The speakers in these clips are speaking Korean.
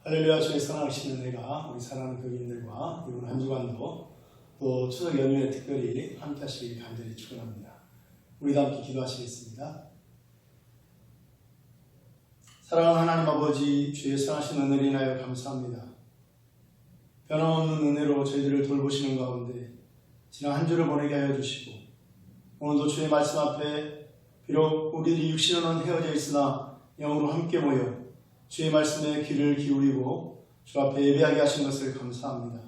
할렐루야. 주의 사랑하신 은혜가 우리 사랑하는 교인들과 이번 한 주간도 또 추석 연휴에 특별히 함께 하시길 간절히 축원합니다. 우리도 함께 기도하시겠습니다. 사랑하는 하나님 아버지, 주의 사랑하신 은혜를 인하여 감사합니다. 변함없는 은혜로 저희들을 돌보시는 가운데 지난 한 주를 보내게 하여 주시고, 오늘도 주의 말씀 앞에 비록 우리들이 육신으로는 헤어져 있으나 영으로 함께 모여 주의 말씀에 귀를 기울이고 주 앞에 예배하게 하신 것을 감사합니다.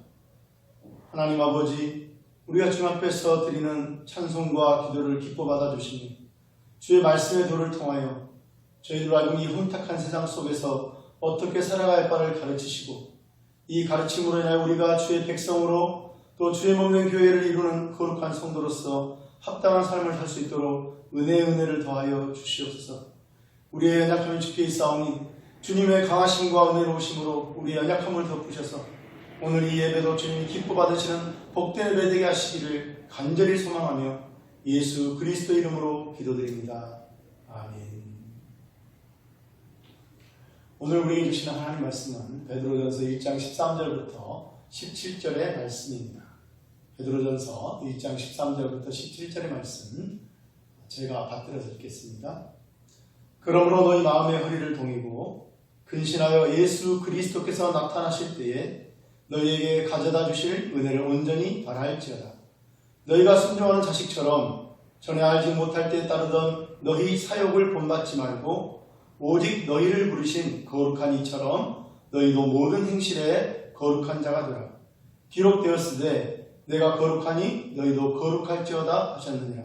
하나님 아버지, 우리가 주 앞에서 드리는 찬송과 기도를 기뻐 받아주시니 주의 말씀의 도를 통하여 저희들 알고 이 혼탁한 세상 속에서 어떻게 살아갈 바를 가르치시고, 이 가르침으로 인하여 우리가 주의 백성으로 또 주의 몸된 교회를 이루는 거룩한 성도로서 합당한 삶을 살 수 있도록 은혜를 더하여 주시옵소서. 우리의 연약함을 지켜 있사오니 주님의 강하심과 은혜로우심으로 우리의 연약함을 덮으셔서 오늘 이 예배도 주님이 기뻐 받으시는 복된 예배 되게 하시기를 간절히 소망하며 예수 그리스도 이름으로 기도드립니다. 아멘. 오늘 우리에게 주시는 하나님 말씀은 베드로전서 1장 13절부터 17절의 말씀입니다. 베드로전서 1장 13절부터 17절의 말씀 제가 받들어서 읽겠습니다. 그러므로 너희 마음의 허리를 동이고 근신하여 예수 그리스도께서 나타나실 때에 너희에게 가져다 주실 은혜를 온전히 바랄지어다. 너희가 순종하는 자식처럼 전에 알지 못할 때 따르던 너희 사욕을 본받지 말고 오직 너희를 부르신 거룩한 이처럼 너희도 모든 행실에 거룩한 자가 되라. 기록되었으되 내가 거룩하니 너희도 거룩할지어다 하셨느니라.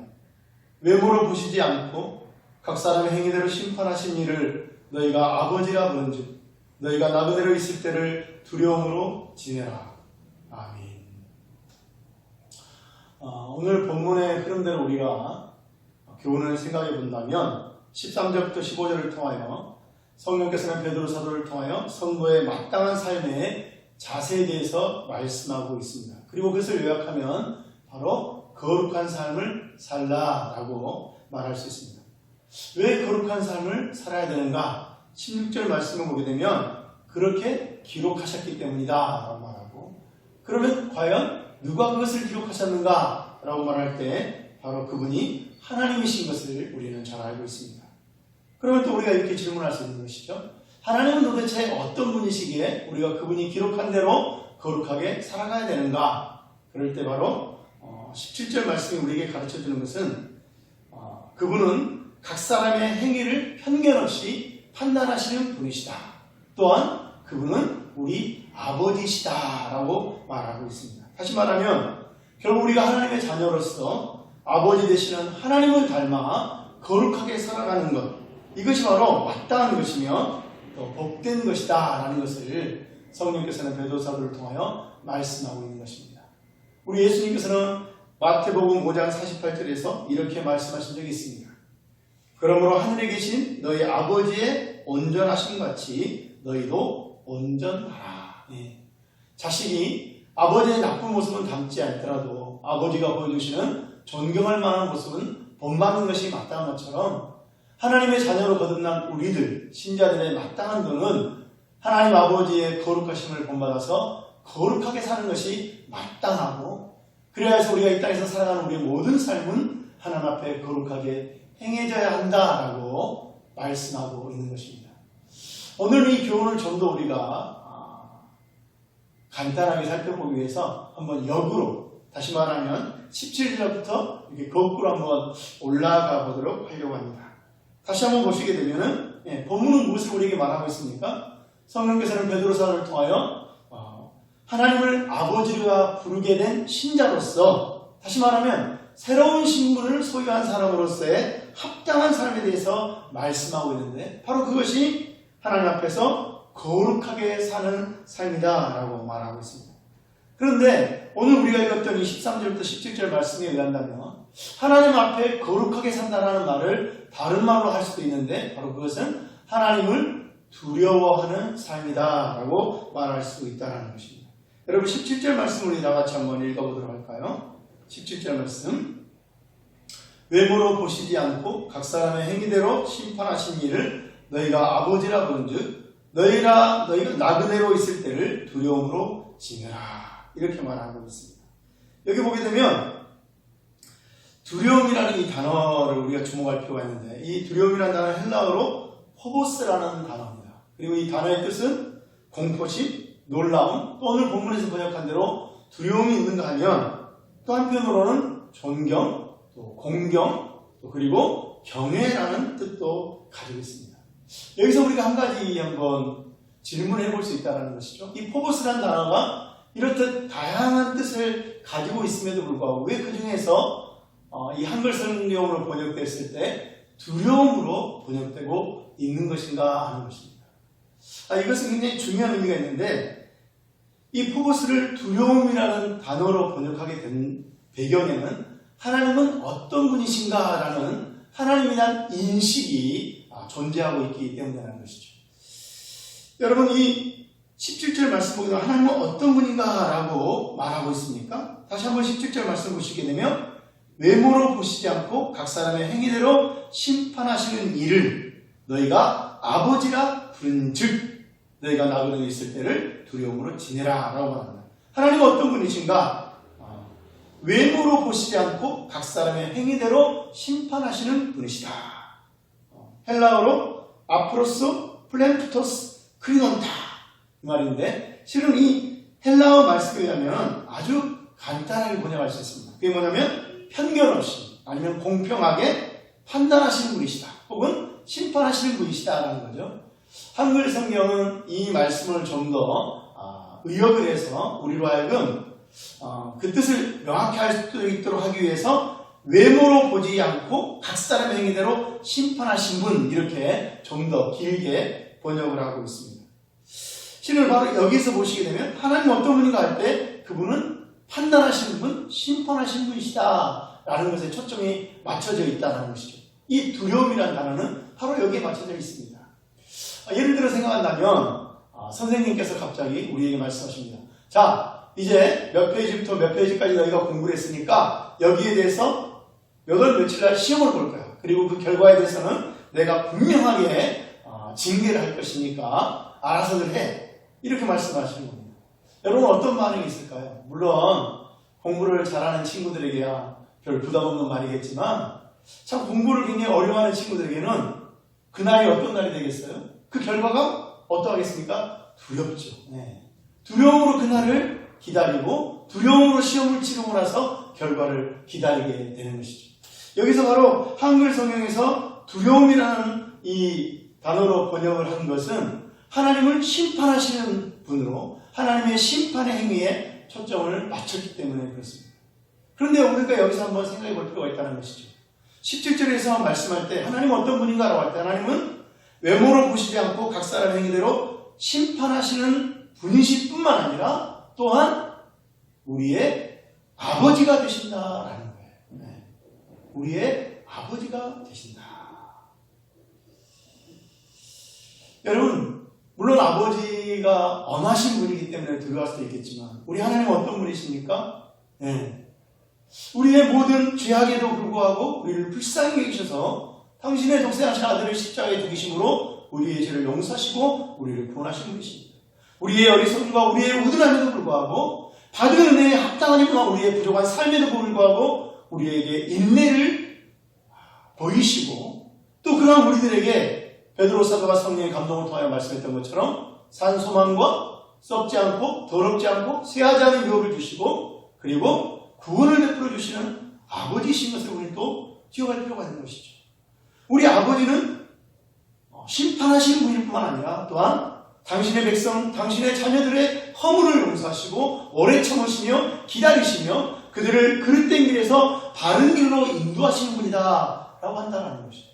외모로 보시지 않고 각 사람의 행위대로 심판하신 이를 너희가 아버지라 부른즉 너희가 나그네로 있을 때를 두려움으로 지내라. 아멘. 오늘 본문의 흐름대로 우리가 교훈을 생각해 본다면 13절부터 15절을 통하여 성령께서는 베드로 사도를 통하여 성도의 마땅한 삶의 자세에 대해서 말씀하고 있습니다. 그리고 그것을 요약하면 바로 거룩한 삶을 살라라고 말할 수 있습니다. 왜 거룩한 삶을 살아야 되는가? 16절 말씀을 보게 되면 그렇게 기록하셨기 때문이다 라고 말하고, 그러면 과연 누가 그것을 기록하셨는가 라고 말할 때 바로 그분이 하나님이신 것을 우리는 잘 알고 있습니다. 그러면 또 우리가 이렇게 질문할 수 있는 것이죠. 하나님은 도대체 어떤 분이시기에 우리가 그분이 기록한 대로 거룩하게 살아가야 되는가? 그럴 때 바로 17절 말씀이 우리에게 가르쳐주는 것은 그분은 각 사람의 행위를 편견 없이 판단하시는 분이시다. 또한 그분은 우리 아버지시다 라고 말하고 있습니다. 다시 말하면 결국 우리가 하나님의 자녀로서 아버지 되시는 하나님을 닮아 거룩하게 살아가는 것, 이것이 바로 마땅한 것이며 또 복된 것이다 라는 것을 성령께서는 베드로 사도를 통하여 말씀하고 있는 것입니다. 우리 예수님께서는 마태복음 5장 48절에서 이렇게 말씀하신 적이 있습니다. 그러므로 하늘에 계신 너희 아버지의 온전하심 같이 너희도 온전하라. 자식이 아버지의 나쁜 모습은 담지 않더라도 아버지가 보여주시는 존경할 만한 모습은 본받는 것이 마땅한 것처럼, 하나님의 자녀로 거듭난 우리들 신자들의 마땅한 도는 하나님 아버지의 거룩하심을 본받아서 거룩하게 사는 것이 마땅하고, 그래야 해서 우리가 이 땅에서 살아가는 우리의 모든 삶은 하나님 앞에 거룩하게 행해져야 한다라고 말씀하고 있는 것입니다. 오늘 이 교훈을 좀 더 우리가 간단하게 살펴보기 위해서 한번 역으로, 다시 말하면 17절부터 이렇게 거꾸로 한번 올라가 보도록 하려고 합니다. 다시 한번 보시게 되면은 본문은 무엇을 우리에게 말하고 있습니까? 성령께서는 베드로 사도를 통하여 하나님을 아버지가 부르게 된 신자로서, 다시 말하면 새로운 신분을 소유한 사람으로서의 합당한 삶에 대해서 말씀하고 있는데, 바로 그것이 하나님 앞에서 거룩하게 사는 삶이다 라고 말하고 있습니다. 그런데 오늘 우리가 읽었던 이 13절부터 17절 말씀에 의한다면 하나님 앞에 거룩하게 산다라는 말을 다른 말로 할 수도 있는데, 바로 그것은 하나님을 두려워하는 삶이다 라고 말할 수 있다는 것입니다. 여러분 17절 말씀 우리 다같이 한번 읽어보도록 할까요? 17절 말씀. 외모로 보시지 않고 각 사람의 행위대로 심판하신 이를 너희가 아버지라 부른즉 너희가 나그네로 있을 때를 두려움으로 지내라. 이렇게 말하고 있습니다. 여기 보게 되면 두려움이라는 이 단어를 우리가 주목할 필요가 있는데, 이 두려움이라는 단어는 헬라어로 포보스라는 단어입니다. 그리고 이 단어의 뜻은 공포심, 놀라움, 또 오늘 본문에서 번역한 대로 두려움이 있는가 하면 또 한편으로는 존경, 또 공경, 또 그리고 경외라는 뜻도 가지고 있습니다. 여기서 우리가 한 가지 한번 질문해 볼 수 있다는 것이죠. 이 포보스라는 단어가 이렇듯 다양한 뜻을 가지고 있음에도 불구하고 왜 그 중에서 이 한글 성경으로 번역됐을 때 두려움으로 번역되고 있는 것인가 하는 것입니다. 이것은 굉장히 중요한 의미가 있는데, 이 포보스를 두려움이라는 단어로 번역하게 된 배경에는 하나님은 어떤 분이신가라는 하나님에 대한 인식이 존재하고 있기 때문이라는 것이죠. 여러분, 이 17절 말씀 보기도 하나님은 어떤 분인가라고 말하고 있습니까? 다시 한번 17절 말씀 보시게 되면 외모로 보시지 않고 각 사람의 행위대로 심판하시는 이를 너희가 아버지라 부른즉 너희가 나그네에 있을 때를 두려움으로 지내라 라고 말합니다. 하나님은 어떤 분이신가? 외모로 보시지 않고 각 사람의 행위대로 심판하시는 분이시다. 헬라어로 아프로스 플렌푸토스 크리논타 이 말인데, 실은 이 헬라어 말씀에 의하면 아주 간단하게 번역할 수 있습니다. 그게 뭐냐면 편견 없이 아니면 공평하게 판단하시는 분이시다, 혹은 심판하시는 분이시다라는 거죠. 한글 성경은 이 말씀을 좀 더 의역을 해서 우리로 하여금 그 뜻을 명확히 할 수 있도록 하기 위해서 외모로 보지 않고 각 사람의 행위대로 심판하신 분, 이렇게 좀 더 길게 번역을 하고 있습니다. 실은 바로 여기서 보시게 되면 하나님 어떤 분인가 할 때 그분은 판단하시는 분, 심판하시는 분이시다 라는 것에 초점이 맞춰져 있다는 것이죠. 이 두려움이라는 단어는 바로 여기에 맞춰져 있습니다. 예를 들어 생각한다면 선생님께서 갑자기 우리에게 말씀하십니다. 자, 이제 몇 페이지부터 몇 페이지까지 너희가 공부를 했으니까 여기에 대해서 몇 월 며칠 날 시험을 볼 거야. 그리고 그 결과에 대해서는 내가 분명하게 징계를 할 것이니까 알아서들 해. 이렇게 말씀하시는 겁니다. 여러분, 어떤 반응이 있을까요? 물론 공부를 잘하는 친구들에게야 별 부담 없는 말이겠지만, 참 공부를 굉장히 어려워하는 친구들에게는 그날이 어떤 날이 되겠어요? 그 결과가 어떠하겠습니까? 두렵죠. 네. 두려움으로 그날을 기다리고 두려움으로 시험을 치르고 나서 결과를 기다리게 되는 것이죠. 여기서 바로 한글 성경에서 두려움이라는 이 단어로 번역을 한 것은 하나님을 심판하시는 분으로 하나님의 심판의 행위에 초점을 맞췄기 때문에 그렇습니다. 그런데 우리가 여기서 한번 생각해 볼 필요가 있다는 것이죠. 17절에서 말씀할 때 하나님은 어떤 분인가라고 할 때 하나님은 외모로 보시지 않고 각 사람 행위대로 심판하시는 분이실 뿐만 아니라 또한 우리의 아버지가 되신다라는 거예요. 네. 우리의 아버지가 되신다. 여러분, 물론 아버지가 엄하신 분이기 때문에 두려워할 수도 있겠지만 우리 하나님은 어떤 분이십니까? 네. 우리의 모든 죄악에도 불구하고 우리를 불쌍히 여기셔서 당신의 독생하신 아들을 십자가에 죽이심으로 우리의 죄를 용서하시고 우리를 구원하신 분이십니다. 우리의 어리석음과 우리의 우둔함에도 불구하고 받은 은혜에 합당하니까 우리의 부족한 삶에도 불구하고 우리에게 인내를 보이시고 또 그러한 우리들에게 베드로 사도가 성령의 감동을 통하여 말씀했던 것처럼 산 소망과 썩지 않고 더럽지 않고 쇠하지 않은 유업을 주시고 그리고 구원을 베풀어 주시는 아버지이신 것을 우리 또 기억할 필요가 있는 것이죠. 우리 아버지는 심판하시는 분일 뿐만 아니라 또한 당신의 백성, 당신의 자녀들의 허물을 용서하시고 오래 참으시며 기다리시며 그들을 그릇된 길에서 바른 길로 인도하시는 분이다 라고 한다는 것이죠.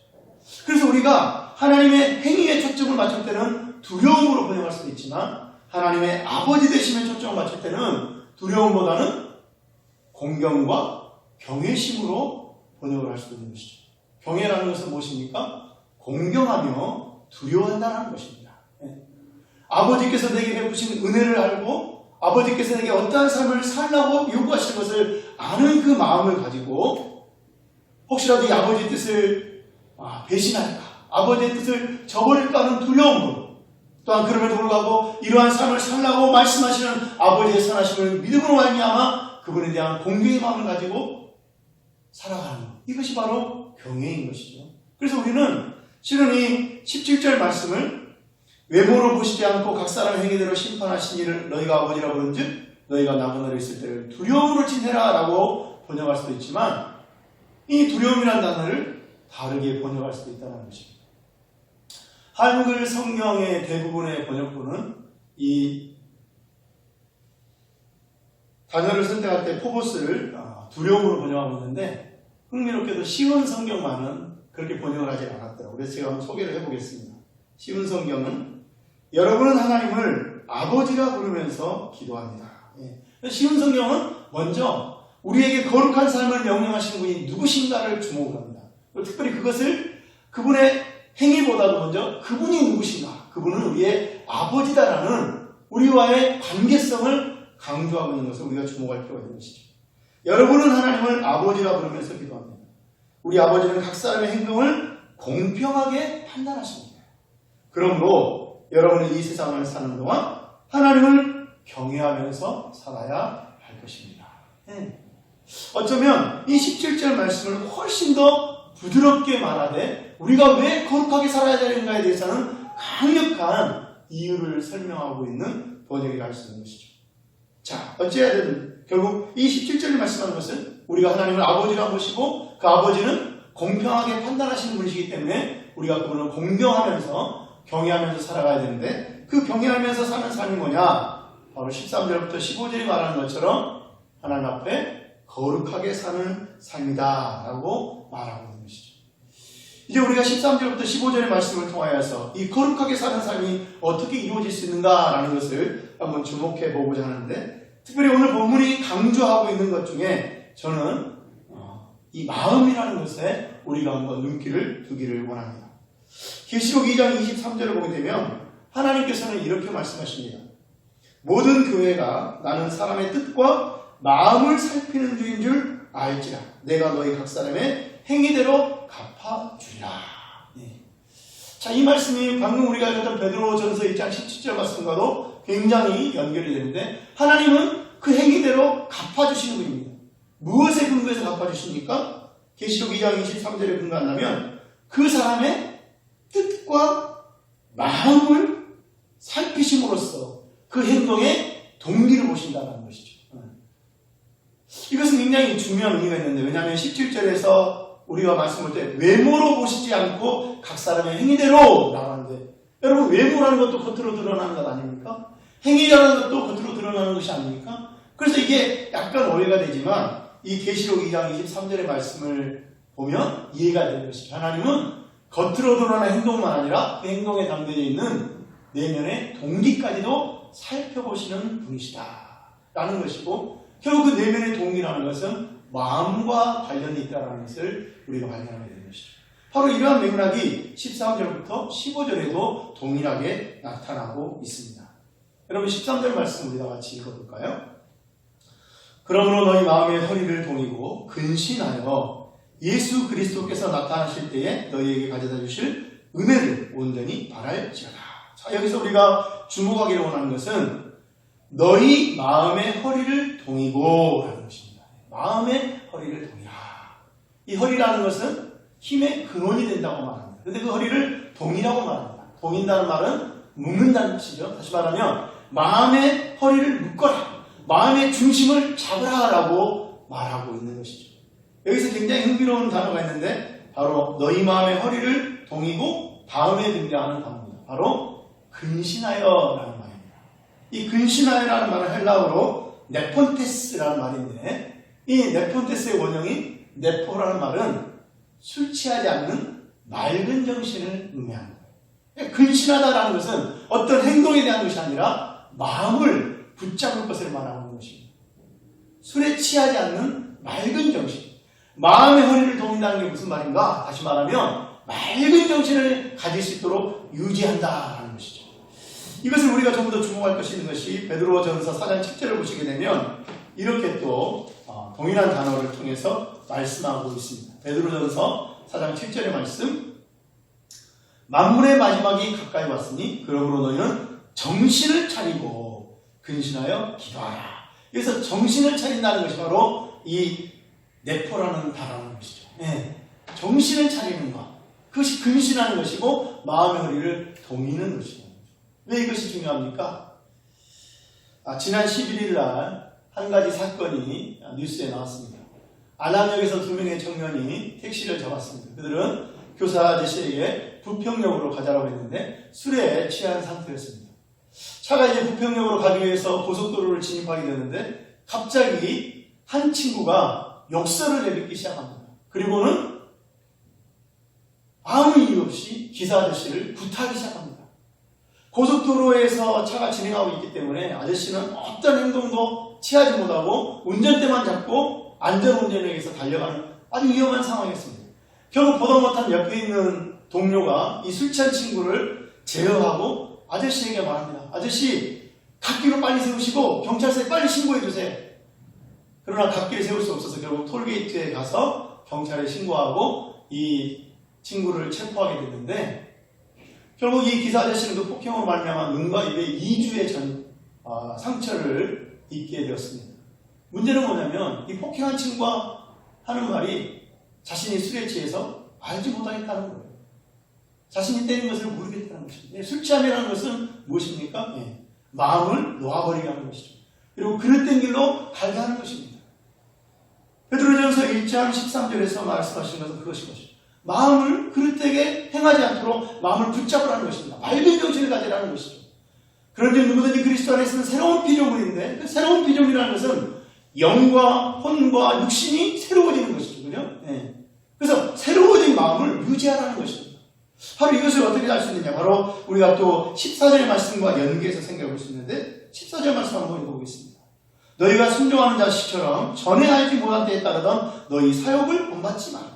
그래서 우리가 하나님의 행위에 초점을 맞출 때는 두려움으로 번역할 수도 있지만 하나님의 아버지 되심에 초점을 맞출 때는 두려움보다는 공경과 경외심으로 번역을 할 수도 있는 것이죠. 경외라는 것은 무엇입니까? 공경하며 두려워한다는 것입니다. 아버지께서 내게 베푸신 은혜를 알고 아버지께서 내게 어떠한 삶을 살라고 요구하시는 것을 아는 그 마음을 가지고 혹시라도 이 아버지의 뜻을 배신할까, 아버지의 뜻을 저버릴까 하는 두려움으로 또한 그럼에도 불구하고 이러한 삶을 살라고 말씀하시는 아버지의 선하심을 믿음으로 말미암아 그분에 대한 공경의 마음을 가지고 살아가는 것. 이것이 바로 경외인 것이죠. 그래서 우리는 실은 이 17절 말씀을 외모로 보시지 않고 각 사람 행위대로 심판하신 이를 너희가 아버지라 부른즉 너희가 나무늘에 있을 때를 두려움으로 지내라 라고 번역할 수도 있지만 이 두려움이라는 단어를 다르게 번역할 수도 있다는 것입니다. 한글 성경의 대부분의 번역본은 이 단어를 선택할 때 포보스를 두려움으로 번역하고 있는데 흥미롭게도 쉬운 성경만은 그렇게 번역을 하지 않았더라고요. 그래서 제가 한번 소개를 해보겠습니다. 쉬운 성경은 여러분은 하나님을 아버지라 부르면서 기도합니다. 쉬운 성경은 먼저 우리에게 거룩한 삶을 명령하시는 분이 누구신가를 주목을 합니다. 특별히 그것을 그분의 행위보다도 먼저 그분이 누구신가, 그분은 우리의 아버지다라는 우리와의 관계성을 강조하고 있는 것을 우리가 주목할 필요가 있는 것이죠. 여러분은 하나님을 아버지라 부르면서 기도합니다. 우리 아버지는 각 사람의 행동을 공평하게 판단하십니다. 그러므로 여러분은 이 세상을 사는 동안 하나님을 경외하면서 살아야 할 것입니다. 어쩌면 이 17절 말씀을 훨씬 더 부드럽게 말하되 우리가 왜 거룩하게 살아야 되는가에 대해서는 강력한 이유를 설명하고 있는 번역이라 할 수 있는 것이죠. 자, 어찌해야 되든 결국 이 17절이 말씀하는 것은 우리가 하나님을 아버지라 보시고 그 아버지는 공평하게 판단하시는 분이시기 때문에 우리가 그분을 공경하면서 경외하면서 살아가야 되는데 그 경외하면서 사는 삶이 뭐냐? 바로 13절부터 15절이 말하는 것처럼 하나님 앞에 거룩하게 사는 삶이다 라고 말하고 있는 것이죠. 이제 우리가 13절부터 15절의 말씀을 통하여서 이 거룩하게 사는 삶이 어떻게 이루어질 수 있는가라는 것을 한번 주목해 보고자 하는데 특별히 오늘 본문이 강조하고 있는 것 중에 저는 이 마음이라는 것에 우리가 한번 눈길을 두기를 원합니다. 계시록 2장 23절을 보게 되면 하나님께서는 이렇게 말씀하십니다. 모든 교회가 나는 사람의 뜻과 마음을 살피는 주인 줄 알지라 내가 너희 각 사람의 행위대로 갚아주리라. 자, 이 말씀이 방금 우리가 읽었던 베드로전서 1장 17절 말씀과도 굉장히 연결이 되는데 하나님은 그 행위대로 갚아주시는 분입니다. 무엇에 근거해서 갚아주십니까? 계시록 2장 23절에 근거한다면 그 사람의 뜻과 마음을 살피심으로써 그 행동의 동기를 보신다는 것이죠. 이것은 굉장히 중요한 의미가 있는데 왜냐하면 17절에서 우리가 말씀할 때 외모로 보시지 않고 각 사람의 행위대로 나가는데 여러분 외모라는 것도 겉으로 드러나는 것 아닙니까? 행위라는 것도 겉으로 드러나는 것이 아닙니까? 그래서 이게 약간 오해가 되지만 이 계시록 2장 23절의 말씀을 보면 이해가 되는 것이죠. 하나님은 겉으로 드러나는 행동만 아니라 그 행동에 담겨져 있는 내면의 동기까지도 살펴보시는 분이시다 라는 것이고 결국 그 내면의 동기라는 것은 마음과 관련이 있다는 것을 우리가 발견하게 되는 것이죠. 바로 이러한 맥락이 13절부터 15절에도 동일하게 나타나고 있습니다. 여러분 13절 말씀 우리가 같이 읽어볼까요? 그러므로 너희 마음의 허리를 동이고 근신하여 예수 그리스도께서 나타나실 때에 너희에게 가져다 주실 은혜를 온전히 바랄지어다. 자, 여기서 우리가 주목하기를 원하는 것은 너희 마음의 허리를 동이고 라는 것입니다. 마음의 허리를 동이라. 이 허리라는 것은 힘의 근원이 된다고 말합니다. 그런데 그 허리를 동이라고 말합니다. 동인다는 말은 묶는다는 뜻이죠. 다시 말하면 마음의 허리를 묶어라. 마음의 중심을 잡으라 라고 말하고 있는 것이죠. 여기서 굉장히 흥미로운 단어가 있는데 바로 너희 마음의 허리를 동이고 다음에 등장하는 단어입니다. 바로 근신하여 라는 말입니다. 이 근신하여라는 말은 헬라어로 네폰테스라는 말인데 이 네폰테스의 원형인 네포라는 말은 술 취하지 않는 맑은 정신을 의미하는 거예요. 근신하다라는 것은 어떤 행동에 대한 것이 아니라 마음을 붙잡을 것을 말하는 것입니다. 술에 취하지 않는 맑은 정신. 마음의 허리를 동인다는 게 무슨 말인가? 다시 말하면 맑은 정신을 가질 수 있도록 유지한다라는 것이죠. 이것을 우리가 좀 더 주목할 것이 있는 것이 베드로전서 4장 7절을 보시게 되면 이렇게 또 동일한 단어를 통해서 말씀하고 있습니다. 베드로전서 4장 7절의 말씀 만물의 마지막이 가까이 왔으니 그러므로 너희는 정신을 차리고 근신하여 기도하라. 그래서 정신을 차린다는 것이 바로 이 네포라는 단어라는 것이죠. 네. 정신을 차리는 것. 그것이 근신하는 것이고 마음의 허리를 동이는 것이죠. 왜 이것이 중요합니까? 지난 11일 날 한 가지 사건이 뉴스에 나왔습니다. 안암역에서 2명의 청년이 택시를 잡았습니다. 그들은 교사 아저씨에게 부평역으로 가자라고 했는데 술에 취한 상태였습니다. 차가 이제 부평역으로 가기 위해서 고속도로를 진입하게 되는데 갑자기 한 친구가 욕설을 내뱉기 시작합니다. 그리고는 아무 이유 없이 기사 아저씨를 구타하기 시작합니다. 고속도로에서 차가 진행하고 있기 때문에 아저씨는 어떤 행동도 취하지 못하고 운전대만 잡고 안전운전에 의해서 달려가는 아주 위험한 상황이었습니다. 결국 보다 못한 옆에 있는 동료가 이 술 취한 친구를 제어하고 아저씨에게 말합니다. 아저씨, 갓길로 빨리 세우시고 경찰서에 빨리 신고해주세요. 그러나 갓길에 세울 수 없어서 결국 톨게이트에 가서 경찰에 신고하고 이 친구를 체포하게 됐는데 결국 이 기사 아저씨는 그 폭행으로 말미암아 눈과 입에 2주의 상처를 입게 되었습니다. 문제는 뭐냐면 이 폭행한 친구가 하는 말이 자신이 술에 취해서 알지 못하겠다는 거예요. 자신이 때린 것을 모르겠다는 것입니다. 술 취함이라는 것은 무엇입니까? 마음을 놓아버리게 하는 것이죠. 그리고 그릇된 길로 가게 하는 것입니다. 베드로전서 1장 13절에서 말씀하시는 것은 그것인 것이죠. 마음을 그릇되게 행하지 않도록 마음을 붙잡으라는 것입니다. 맑은 정신을 가지라는 것이죠. 그런데 누구든지 그리스도 안에서는 새로운 피조물인데 그 새로운 피조물이라는 것은 영과 혼과 육신이 새로워지는 것이죠. 그죠? 그래서 새로워진 마음을 유지하라는 것입니다. 바로 이것을 어떻게 할 수 있느냐? 바로 우리가 또 14절의 말씀과 연계해서 생각해 볼 수 있는데 14절 말씀 한번 읽어보겠습니다. 너희가 순종하는 자식처럼 전에 알지 못한 때에 따르던 너희 사욕을 본받지 마라.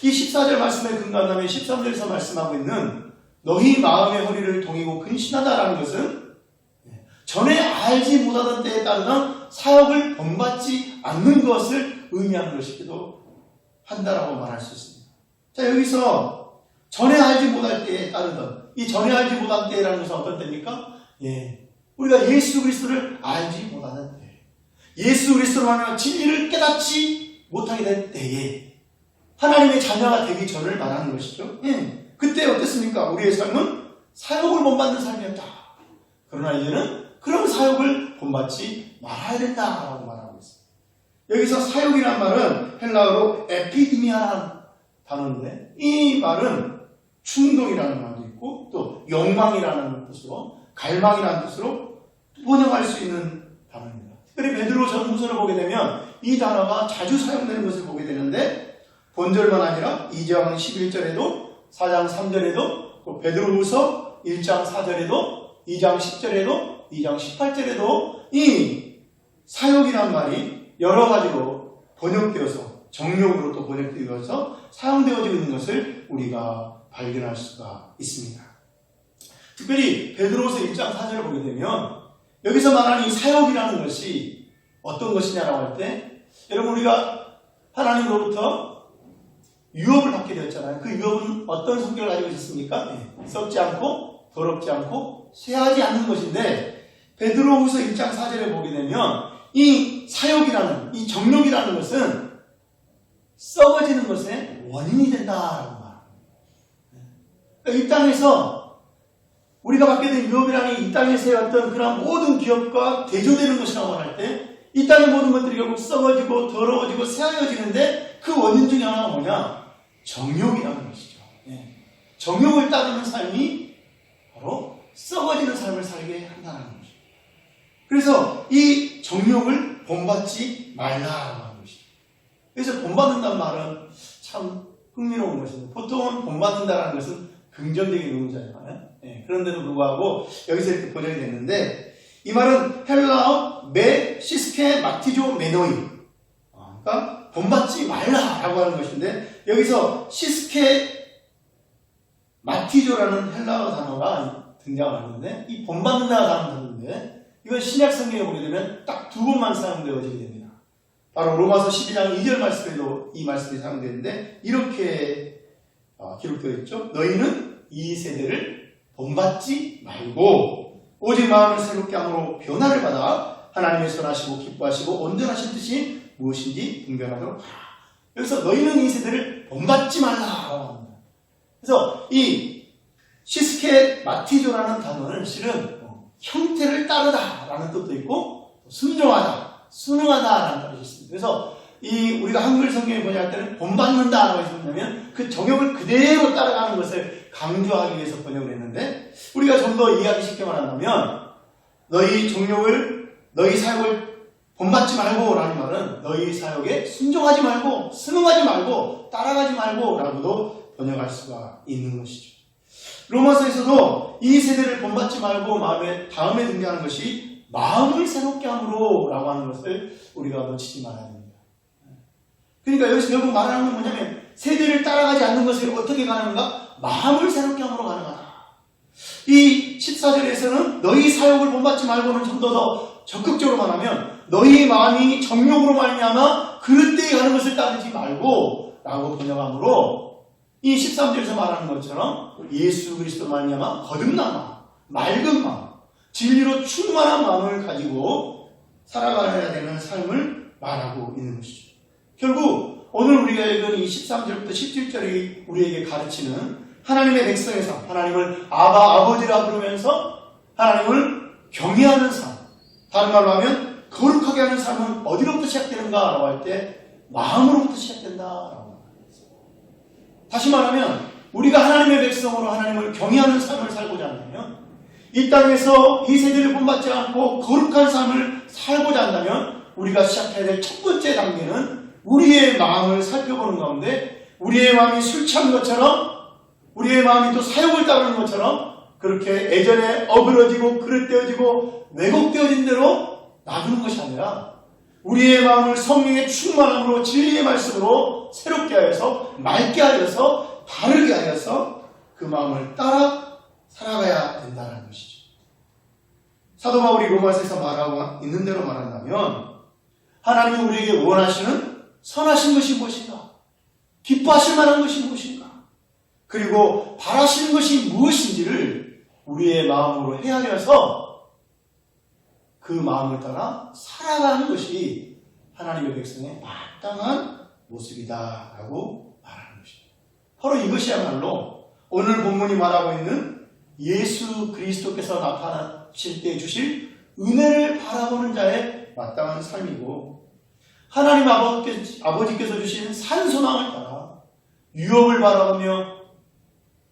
이 14절 말씀에 근거한다면 13절에서 말씀하고 있는 너희 마음의 허리를 동이고 근신하다라는 것은 전에 알지 못하던 때에 따르던 사역을 본받지 않는 것을 의미하는 것이기도 한다라고 말할 수 있습니다. 자, 여기서 전에 알지 못할 때에 따르던 이 전에 알지 못한 때라는 것은 어떤 때입니까? 우리가 예수 그리스도를 알지 못하는 때, 예수 그리스도로 말하면 진리를 깨닫지 못하게 된 때에 하나님의 자녀가 되기 전을 말하는 것이죠. 그때 어땠습니까? 우리의 삶은 사역을 본받는 삶이었다. 그러나 이제는 그런 사역을 본받지 말아야 된다라고 말하고 있습니다. 여기서 사역이라는 말은 헬라어로 에피디미아라는 단어인데 이 말은 충동이라는 말도 있고 또 욕망이라는 뜻으로 갈망이라는 뜻으로 번역할 수 있는 단어입니다. 특별히 베드로 전후서를 보게 되면 이 단어가 자주 사용되는 것을 보게 되는데 본절만 아니라 2장 11절에도 4장 3절에도 또 베드로후서 1장 4절에도 2장 10절에도 2장 18절에도 이 사역이란 말이 여러 가지로 번역되어서 정욕으로 또 번역되어서 사용되어지고 있는 것을 우리가 발견할 수가 있습니다. 특별히 베드로후서 1장 4절을 보게 되면 여기서 말하는 이 사역이라는 것이 어떤 것이냐라고 할 때 여러분 우리가 하나님으로부터 유업을 받게 되었잖아요. 그 유업은 어떤 성격을 가지고 있었습니까? 썩지 않고 더럽지 않고 쇠하지 않는 것인데 베드로후서 1장 4절에 보게 되면 이 사역이라는 이 정욕이라는 것은 썩어지는 것의 원인이 된다라고 말합니다. 이 땅에서 우리가 받게 된 유업이라는 이 땅에서의 어떤 그런 모든 기업과 대조되는 것이라고 할 때 이 땅의 모든 것들이 결국 썩어지고 더러워지고 쇠하여지는데 그 원인 중에 하나가 뭐냐? 정욕이라는 것이죠. 정욕을 따르는 삶이 바로 썩어지는 삶을 살게 한다는 것이죠. 그래서 이 정욕을 본받지 말라라고 하는 것이죠. 그래서 본받는다는 말은 참 흥미로운 것입니다. 보통은 본받는다는 것은 긍정적인 의미잖아요. 그런데도 불구하고 여기서 이렇게 번역이 됐는데 이 말은 헬라어 메 시스케 마티조 메노이, 그러니까 본받지 말라라고 하는 것인데 여기서 시스케 마티조라는 헬라어 단어가 등장하는데 이 본받는다라는 단어인데 이건 신약 성경에 보게 되면 딱 두 번만 사용되어지게 됩니다. 바로 로마서 12장 2절 말씀에도 이 말씀이 사용되는데 이렇게 기록되어 있죠. 너희는 이 세대를 본받지 말고 오직 마음을 새롭게 함으로 변화를 받아 하나님의 선하시고 기뻐하시고 온전하신 뜻이 무엇인지 분별하도록 하라. 여기서 너희는 이 세대를 본받지 말라라고 합니다. 그래서 이 시스케 마티조라는 단어는 실은 형태를 따르다라는 뜻도 있고 순종하다, 순응하다라는 뜻이 있습니다. 그래서 우리가 한글 성경에 번역할 때는 본받는다라고 했냐면 그 정욕을 그대로 따라가는 것을 강조하기 위해서 번역을 했는데 우리가 좀 더 이해하기 쉽게 말한다면 너희 정욕을, 너희 사역을 본받지 말고 라는 말은 너희 사역에 순종하지 말고 순응하지 말고 따라가지 말고 라고도 번역할 수가 있는 것이죠. 로마서에서도 이 세대를 본받지 말고 다음에 등장하는 것이 마음을 새롭게 함으로 라고 하는 것을 우리가 놓치지 말아야 됩니다. 그러니까 여기서 결국 말하는 건 뭐냐면 세대를 따라가지 않는 것을 어떻게 가능한가? 마음을 새롭게 함으로 가능하다. 이 14절에서는 너희 사역을 본받지 말고는 좀 더 적극적으로 말하면 너희 마음이 정욕으로 말미암아 그릇되이 가는 것을 따르지 말고 라고 번역함으로 이 13절에서 말하는 것처럼 예수 그리스도 말미암아 거듭난 마음, 맑은 마음, 진리로 충만한 마음을 가지고 살아가야 되는 삶을 말하고 있는 것이죠. 결국 오늘 우리가 읽은 이 13절부터 17절이 우리에게 가르치는 하나님의 백성의 삶, 하나님을 아버지라 부르면서 하나님을 경외하는 삶, 다른 말로 하면 거룩하게 하는 삶은 어디로부터 시작되는가 라고 할 때 마음으로부터 시작된다라고 말합니다. 다시 말하면 우리가 하나님의 백성으로 하나님을 경외하는 삶을 살고자 한다면 이 땅에서 이 세대를 본받지 않고 거룩한 삶을 살고자 한다면 우리가 시작해야 될 첫 번째 단계는 우리의 마음을 살펴보는 가운데 우리의 마음이 술 취한 것처럼 우리의 마음이 또 사욕을 따르는 것처럼 그렇게 예전에 어그러지고 그릇되어지고 왜곡되어진 대로 놔두는 것이 아니라 우리의 마음을 성령의 충만함으로 진리의 말씀으로 새롭게 하여서 맑게 하여서 바르게 하여서 그 마음을 따라 살아가야 된다는 것이죠. 사도 바울이 로마서에서 말하고 있는 대로 말한다면 하나님이 우리에게 원하시는 선하신 것이 무엇인가? 기뻐하실 만한 것이 무엇인가? 그리고 바라시는 것이 무엇인지를 우리의 마음으로 헤아려서 그 마음을 따라 살아가는 것이 하나님의 백성의 마땅한 모습이다라고 말하는 것입니다. 바로 이것이야말로 오늘 본문이 말하고 있는 예수 그리스도께서 나타나실 때 주실 은혜를 바라보는 자의 마땅한 삶이고 하나님 아버지께서 주신 산소망을 따라 유업을 바라보며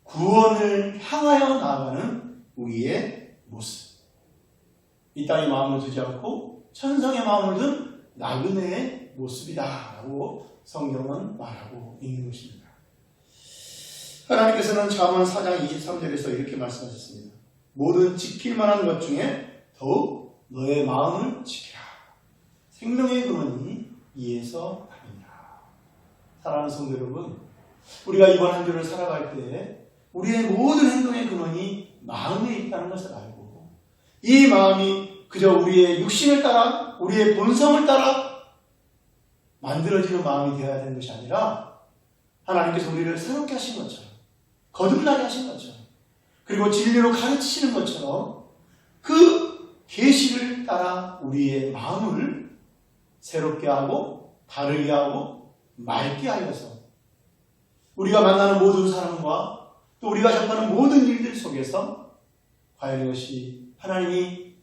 구원을 향하여 나아가는 우리의 모습. 이 땅의 마음을 두지 않고 천성의 마음을 둔 나그네의 모습이다라고 성경은 말하고 있는 것입니다. 하나님께서는 잠언 4장 23절에서 이렇게 말씀하셨습니다. 모든 지킬 만한 것 중에 더욱 너의 마음을 지키라. 생명의 근원이 이에서 나느니라. 사랑하는 성도 여러분, 우리가 이번 한 주를 살아갈 때 우리의 모든 행동의 근원이 마음에 있다는 것을 알고 이 마음이 그저 우리의 육신을 따라 우리의 본성을 따라 만들어지는 마음이 되어야 되는 것이 아니라 하나님께서 우리를 새롭게 하신 것처럼 거듭나게 하신 것처럼 그리고 진리로 가르치시는 것처럼 그 계시를 따라 우리의 마음을 새롭게 하고 다르게 하고 맑게 하여서 우리가 만나는 모든 사람과 또 우리가 접하는 모든 일들 속에서 과연 이것이 하나님이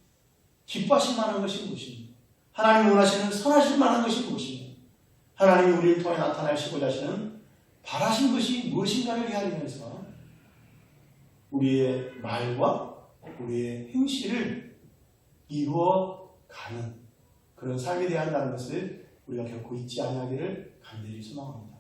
기뻐하실 만한 것이 무엇인가? 하나님이 원하시는 선하실 만한 것이 무엇인가? 하나님이 우리를 통해 나타나시고자 하시는 바라신 것이 무엇인가를 헤아리면서 우리의 말과 우리의 행실을 이루어가는 그런 삶이 되어야 한다는 것을 우리가 결코 잊지 아니하기를 간절히 소망합니다.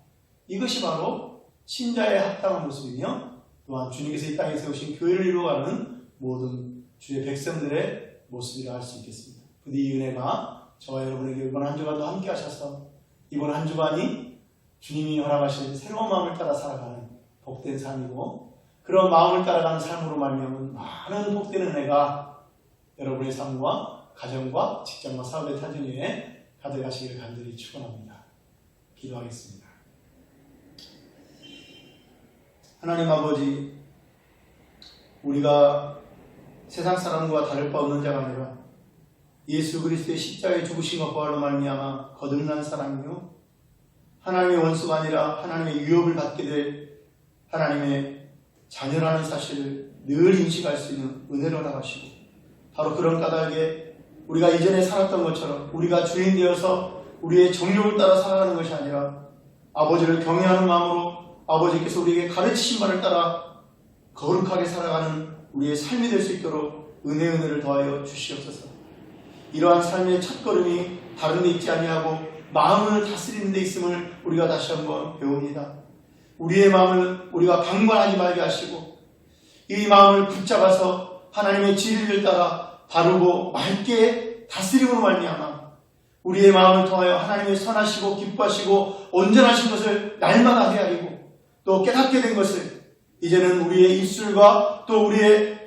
이것이 바로 신자의 합당한 모습이며 또한 주님께서 이 땅에 세우신 교회를 이루어가는 모든 주의 백성들의 모습이라 할 수 있겠습니다. 부디 이 은혜가 저와 여러분에게 이번 한 주간도 함께 하셔서 이번 한 주간이 주님이 허락하신 새로운 마음을 따라 살아가는 복된 삶이고 그런 마음을 따라가는 삶으로 말미암은 많은 복된 은혜가 여러분의 삶과 가정과 직장과 사업의 탄전 위에 가득하시기를 간절히 축원합니다. 기도하겠습니다. 하나님 아버지, 우리가 세상 사람과 다를 바 없는 자가 아니라 예수 그리스도의 십자가에 죽으신 것 부활로 말미암아 거듭난 사람이요 하나님의 원수가 아니라 하나님의 유업을 받게 될 하나님의 자녀라는 사실을 늘 인식할 수 있는 은혜를 허락하시고 바로 그런 까닭에 우리가 이전에 살았던 것처럼 우리가 주인 되어서 우리의 정욕을 따라 살아가는 것이 아니라 아버지를 경외하는 마음으로 아버지께서 우리에게 가르치신 바를 따라 거룩하게 살아가는 우리의 삶이 될 수 있도록 은혜를 더하여 주시옵소서. 이러한 삶의 첫걸음이 다른 데 있지 아니하고 마음을 다스리는 데 있음을 우리가 다시 한번 배웁니다. 우리의 마음을 우리가 방관하지 말게 하시고 이 마음을 붙잡아서 하나님의 진리를 따라 바르고 맑게 다스림으로 말미암아 우리의 마음을 통하여 하나님의 선하시고 기뻐하시고 온전하신 것을 날마다 헤아리고 또 깨닫게 된 것을 이제는 우리의 입술과 또 우리의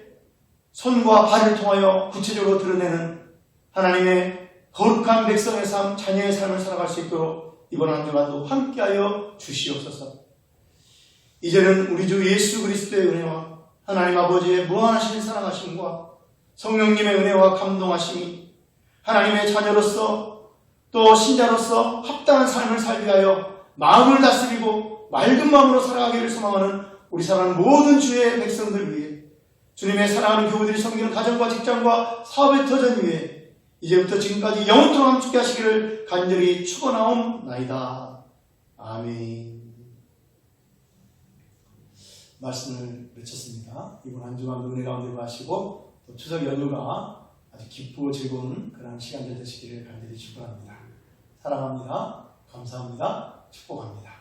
손과 발을 통하여 구체적으로 드러내는 하나님의 거룩한 백성의 삶, 자녀의 삶을 살아갈 수 있도록 이번 한 주간도 함께하여 주시옵소서. 이제는 우리 주 예수 그리스도의 은혜와 하나님 아버지의 무한하신 사랑하심과 성령님의 은혜와 감동하심이 하나님의 자녀로서 또 신자로서 합당한 삶을 살기 위하여 마음을 다스리고 맑은 마음으로 살아가기를 소망하는 우리 사랑하는 모든 주의 백성들 위해 주님의 사랑하는 교우들이 섬기는 가정과 직장과 사업의 터전 위에 이제부터 지금까지 영원토록 함께 하시기를 간절히 축원하옵나이다. 아멘. 말씀을 맺혔습니다. 이번 한 주간 은혜 가운데 하시고 또 추석 연휴가 아주 기쁘고 즐거운 그런 시간들 되시기를 간절히 축원합니다. 사랑합니다. 감사합니다. 축복합니다.